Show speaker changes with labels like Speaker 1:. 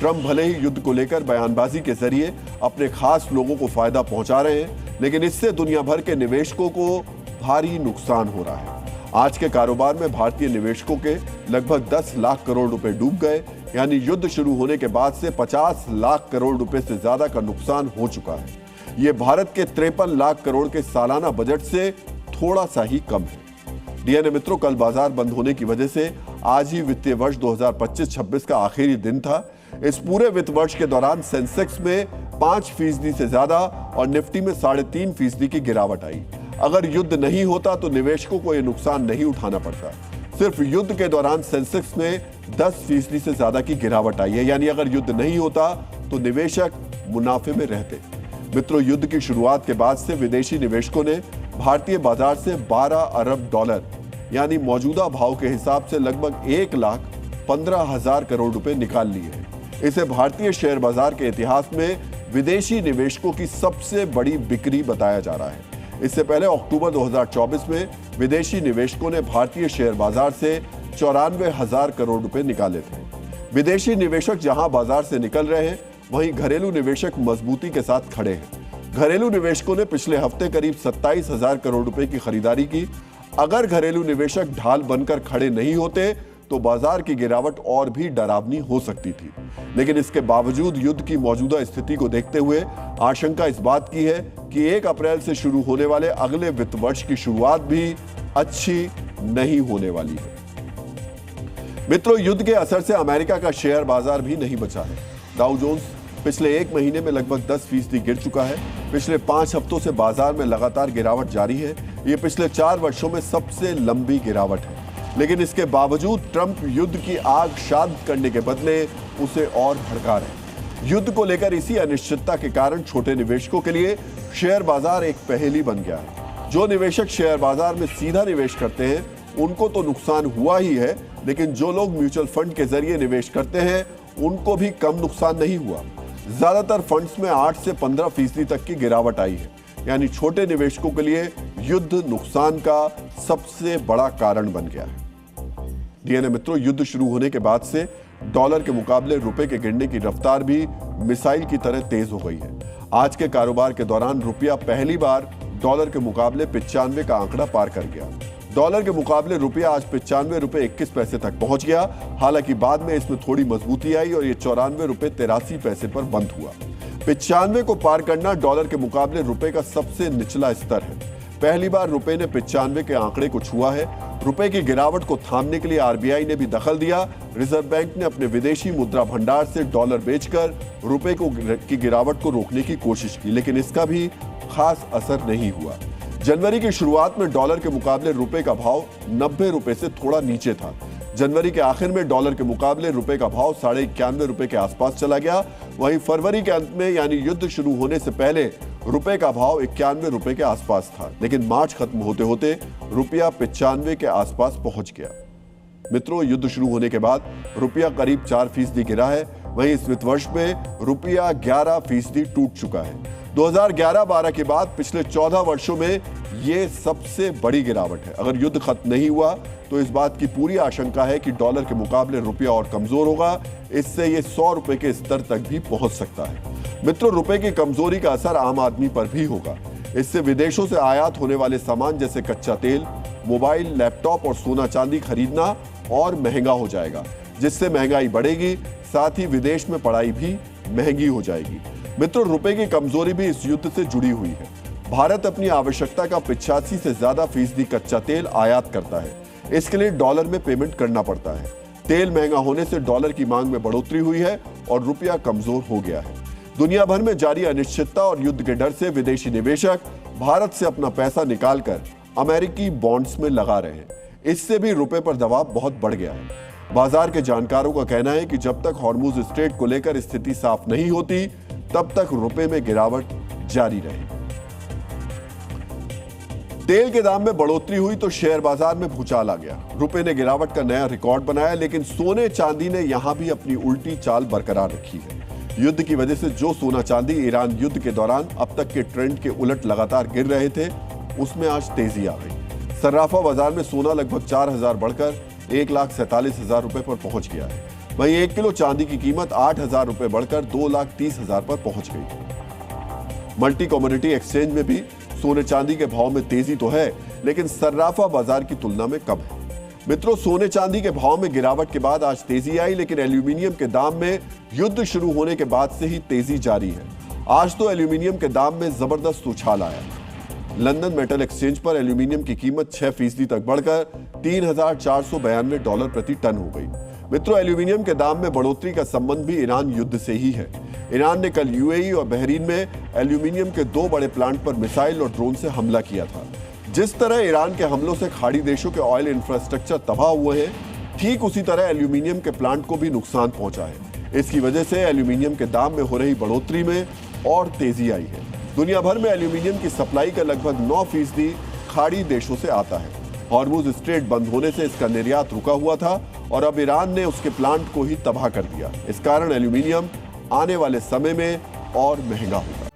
Speaker 1: Trump भले ही युद्ध को लेकर बयानबाजी के जरिए अपने खास लोगों को फायदा पहुंचा रहे हैं, लेकिन इससे दुनिया भर के निवेशकों को भारी नुकसान हो रहा है। आज के कारोबार में भारतीय निवेशकों के लगभग 10 लाख करोड़ रुपए डूब गए, यानी युद्ध शुरू होने के बाद से 50 लाख करोड़ रुपए से ज्यादा का नुकसान हो चुका है। यह भारत के 53 लाख करोड़ के सालाना बजट से थोड़ा सा ही कम है। डीएनए मित्रों, कल बाजार बंद होने की वजह से आज ही वित्तीय वर्ष 2025-26 का आखिरी दिन था। इस पूरे वित्त वर्ष के दौरान सेंसेक्स में 5% से ज्यादा और निफ्टी में 3.5% की गिरावट आई। अगर युद्ध नहीं होता तो निवेशकों को यह नुकसान नहीं उठाना पड़ता। सिर्फ युद्ध के दौरान सेंसेक्स में 10% से ज्यादा की गिरावट आई है, यानी अगर युद्ध नहीं होता तो निवेशक मुनाफे में रहते। मित्रों, युद्ध की शुरुआत के बाद से विदेशी निवेशकों ने भारतीय बाजार से 12 अरब डॉलर यानी मौजूदा भाव के हिसाब से लगभग 1,15,000 करोड़ रुपए निकाल लिए हैं। इसे भारतीय शेयर बाजार के इतिहास में विदेशी निवेशकों की सबसे बड़ी बिक्री बताया जा रहा है। इससे पहले अक्टूबर 2024 में विदेशी निवेशकों ने भारतीय शेयर बाजार से 94,000 करोड़ रुपए निकाले थे। विदेशी निवेशक जहां बाजार से निकल रहे हैं, वहीं घरेलू निवेशक मजबूती के साथ खड़े हैं। घरेलू निवेशकों ने पिछले हफ्ते करीब 27,000 करोड़ रुपए की खरीदारी की। अगर घरेलू निवेशक ढाल बनकर खड़े नहीं होते तो बाजार की गिरावट और भी डरावनी हो सकती थी। लेकिन इसके बावजूद युद्ध की मौजूदा स्थिति को देखते हुए आशंका इस बात की है कि 1 अप्रैल से शुरू होने वाले अगले वित्त वर्ष की शुरुआत भी अच्छी नहीं होने वाली है। मित्रों, युद्ध के असर से अमेरिका का शेयर बाजार भी नहीं बचा है। डाउ जोन्स पिछले 1 महीने में लगभग 10% गिर चुका है। पिछले 5 हफ्तों से बाजार में लगातार गिरावट जारी है। ये पिछले 4 वर्षों में सबसे लंबी गिरावट है। लेकिन इसके बावजूद ट्रंप युद्ध की आग शांत करने के बदले उसे और भड़का रहे। युद्ध को लेकर इसी अनिश्चितता के कारण छोटे निवेशकों के लिए शेयर बाजार एक पहेली बन गया है। जो निवेशक शेयर बाजार में सीधा निवेश करते हैं उनको तो नुकसान हुआ ही है, लेकिन जो लोग म्यूचुअल फंड के जरिए निवेश करते हैं उनको भी कम नुकसान नहीं हुआ। ज्यादातर फंड्स में 8 से 15% तक की गिरावट आई है, यानी छोटे निवेशकों के लिए युद्ध नुकसान का सबसे बड़ा कारण बन गया है। डीएनए मित्रों, युद्ध शुरू होने के बाद से डॉलर के मुकाबले रुपए के गिरने की रफ्तार भी मिसाइल की तरह तेज हो गई है। आज के कारोबार के दौरान रुपया पहली बार डॉलर के मुकाबले 95 का आंकड़ा पार कर गया। डॉलर के मुकाबले रुपया आज 95 रुपए 21 पैसे तक पहुंच गया। हालांकि बाद में इसमें थोड़ी मजबूती आई और ये 94 रुपए 83 पैसे पर बंद हुआ। 95 को पार करना डॉलर के मुकाबले रुपए का सबसे निचला स्तर है। पहली बार रुपए ने 95 के आंकड़े को छुआ है। रुपए की गिरावट को थामने के लिए आरबीआई ने भी दखल दिया। रिजर्व बैंक ने अपने विदेशी मुद्रा भंडार से डॉलर बेचकर रुपए की गिरावट को रोकने की कोशिश की, लेकिन इसका भी खास असर नहीं हुआ। जनवरी की शुरुआत में डॉलर के मुकाबले रुपए का भाव 90 रुपए से थोड़ा नीचे था। जनवरी के आखिर में डॉलर के मुकाबले रुपए का भाव 91.5 रुपए के आसपास चला गया। वहीं फरवरी के अंत में यानी युद्ध शुरू होने से पहले रुपए का भाव 91 रुपए के आसपास था, लेकिन मार्च खत्म होते होते रुपया 95 के आसपास पहुंच गया। मित्रों, युद्ध शुरू होने के बाद रुपया करीब 4% गिरा है। वहीं इस वित्त वर्ष में रुपया 11% टूट चुका है। 2011-12 के बाद पिछले 14 वर्षों में ये सबसे बड़ी गिरावट है। अगर युद्ध खत्म नहीं हुआ तो इस बात की पूरी आशंका है कि डॉलर के मुकाबले रुपया और कमजोर होगा। इससे ये 100 रुपए के स्तर तक भी पहुंच सकता है। मित्रों, रुपए की कमजोरी का असर आम आदमी पर भी होगा। इससे विदेशों से आयात होने वाले सामान जैसे कच्चा तेल, मोबाइल, लैपटॉप और सोना चांदी खरीदना और महंगा हो जाएगा, जिससे महंगाई बढ़ेगी। साथ ही विदेश में पढ़ाई भी महंगी हो जाएगी। मित्रों, रुपए की कमजोरी भी इस युद्ध से जुड़ी हुई है। भारत अपनी आवश्यकता का 85 से ज्यादा फीसदी कच्चा तेल आयात करता है। इसके लिए डॉलर में पेमेंट करना पड़ता है। तेल महंगा होने से डॉलर की मांग में बढ़ोतरी हुई है और रुपया कमजोर हो गया है। दुनिया भर में जारी अनिश्चितता और युद्ध के डर से विदेशी निवेशक भारत से अपना पैसा निकालकर अमेरिकी बॉन्ड्स में लगा रहे हैं। इससे भी रुपए पर दबाव बहुत बढ़ गया है। बाजार के जानकारों का कहना है कि जब तक हॉर्मुज स्ट्रेट को लेकर स्थिति साफ नहीं होती, तब तक रुपए में गिरावट जारी रहेगी। तेल के दाम में बढ़ोतरी हुई तो शेयर बाजार में भूचाल आ गया। रुपए ने गिरावट का नया रिकॉर्ड बनाया, लेकिन सोने चांदी ने यहां भी अपनी उल्टी चाल बरकरार रखी है। युद्ध की वजह से जो सोना चांदी ईरान युद्ध के दौरान अब तक के ट्रेंड के उलट लगातार गिर रहे थे, उसमें आज तेजी आ गई। सर्राफा बाजार में सोना लगभग 4,000 बढ़कर 1,47,000 रुपए पर पहुंच गया है। वहीं 1 किलो चांदी की कीमत 8,000 रुपए बढ़कर 2,30,000 पर पहुंच गई। मल्टी कमोडिटी एक्सचेंज में भी सोने चांदी के भाव में तेजी तो है, लेकिन सर्राफा बाजार की तुलना में कम है। मित्रों, सोने चांदी के भाव में गिरावट के बाद आज तेजी आई, लेकिन एल्यूमिनियम के दाम में युद्ध शुरू होने के बाद से ही तेजी जारी है। आज तो एल्यूमिनियम के दाम में जबरदस्त उछाल आया। लंदन मेटल एक्सचेंज पर एल्यूमिनियम की कीमत 6% तक बढ़कर $3,492 प्रति टन हो गई। मित्रों, एल्यूमिनियम के दाम में बढ़ोतरी का संबंध भी ईरान युद्ध से ही है। ईरान ने कल यूएई और बहरीन में एल्यूमिनियम के 2 बड़े प्लांट पर मिसाइल और ड्रोन से हमला किया था। जिस तरह ईरान के हमलों से खाड़ी देशों के ऑयल इंफ्रास्ट्रक्चर तबाह हुए हैं, ठीक उसी तरह एल्यूमिनियम के प्लांट को भी नुकसान पहुंचा है। इसकी वजह से एल्यूमिनियम के दाम में हो रही बढ़ोतरी में और तेजी आई है। दुनिया भर में एल्यूमिनियम की सप्लाई का लगभग 9% खाड़ी देशों से आता है। हॉर्मुज स्ट्रेट बंद होने से इसका निर्यात रुका हुआ था और अब ईरान ने उसके प्लांट को ही तबाह कर दिया। इस कारण एल्यूमिनियम आने वाले समय में और महंगा होगा।